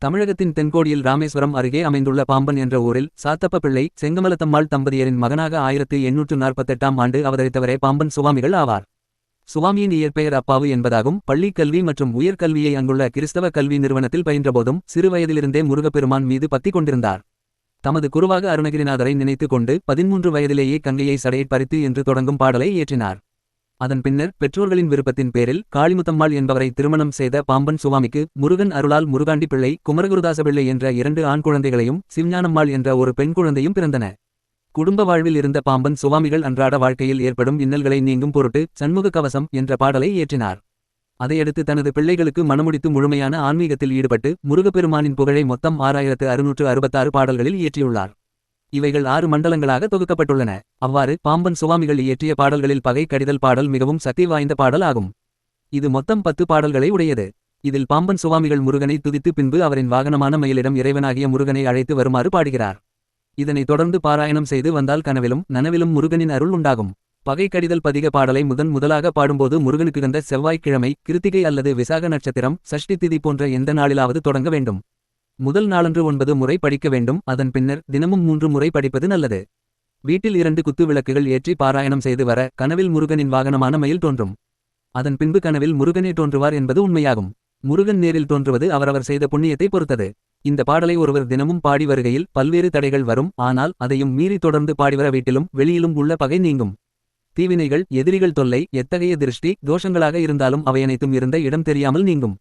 தமிழகத்தின் தென்கோடியில் ராமேஸ்வரம் அருகே அமைந்துள்ள பாம்பன் என்ற ஊரில் சாத்தப்ப பிள்ளை செங்கமலத்தம்மாள் தம்பதியரின் மகனாக 1848ஆம் ஆண்டு அவதரித்தவரே பாம்பன் சுவாமிகள் ஆவார். சுவாமியின் இயற்பெயர் அப்பாவு என்பதாகும். பள்ளிக் கல்வி மற்றும் உயர்கல்வியை அங்குள்ள கிறிஸ்தவ கல்வி நிறுவனத்தில் பயின்றபோதும் சிறுவயதிலிருந்தே முருகப்பெருமான் மீது பக்தி கொண்டிருந்தார். தமது குருவாக அருணகிரிநாதரை நினைத்துக் கொண்டு 13 வயதிலேயே கங்கையை சடையைப் பறித்து என்று தொடங்கும் பாடலை இயற்றினார். அதன் பின்னர் பெற்றோர்களின் விருப்பத்தின் பேரில் காளிமுத்தம்மாள் என்பவரை திருமணம் செய்த பாம்பன் சுவாமிக்கு முருகன் அருளால் முருகாண்டி பிள்ளை, குமரகுருதாச பிள்ளை என்ற 2 ஆண் குழந்தைகளையும் சிவஞானம்மாள் என்ற ஒரு பெண் குழந்தையும் பிறந்தன. குடும்ப வாழ்வில் இருந்த பாம்பன் சுவாமிகள் அன்றாட வாழ்க்கையில் ஏற்படும் இன்னல்களை நீங்கும் பொருட்டு சண்முக கவசம் என்ற பாடலை இயற்றினார். அதையடுத்து தனது பிள்ளைகளுக்கு மணமுடித்து முழுமையான ஆன்மீகத்தில் ஈடுபட்டு முருகப்பெருமானின் புகழை மொத்தம் 6666 பாடல்களில் இயற்றியுள்ளார். இவைகள் 6 மண்டலங்களாக தொகுக்கப்பட்டுள்ளன. அவ்வாறு பாம்பன் சுவாமிகள் இயற்றிய பாடல்களில் பகை கடிதல் பாடல் மிகவும் சக்தி வாய்ந்த பாடல் ஆகும். இது மொத்தம் 10 பாடல்களை உடையது. இதில் பாம்பன் சுவாமிகள் முருகனை துதித்து பின்பு அவரின் வாகனமான மயிலிடம் இறைவனாகிய முருகனை அழைத்து வருமாறு பாடுகிறார். இதனைத் தொடர்ந்து பாராயணம் செய்து வந்தால் கனவிலும் நனவிலும் முருகனின் அருள் உண்டாகும். பகை கடிதல் பதிக பாடலை முதலாக பாடும்போது முருகனுக்கு கந்த செவ்வாய்க்கிழமை, கிருத்திகை அல்லது விசாக நட்சத்திரம், சஷ்டி திதி போன்ற எந்த நாளிலாவது தொடங்க வேண்டும். முதல் நாளன்று 9 முறை படிக்க வேண்டும். அதன் பின்னர் தினமும் 3 முறை படிப்பது நல்லது. வீட்டில் 2 குத்து விளக்குகள் ஏற்றி பாராயணம் செய்து வர கனவில் முருகனின் வாகனமான மயில் தோன்றும். அதன் பின்பு கனவில் முருகனே தோன்றுவார் என்பது உண்மையாகும். முருகன் நேரில் தோன்றுவது அவரவர் செய்த புண்ணியத்தை பொறுத்தது. இந்த பாடலை ஒருவர் தினமும் பாடி வருகையில் பல்வேறு தடைகள் வரும். ஆனால் அதையும் மீறி தொடர்ந்து பாடிவர வீட்டிலும் வெளியிலும் உள்ள பகை நீங்கும். தீவினைகள், எதிரிகள் தொல்லை, எத்தகைய திருஷ்டி தோஷங்களாக இருந்தாலும் அவையனைத்தும் இருந்த இடம் தெரியாமல் நீங்கும்.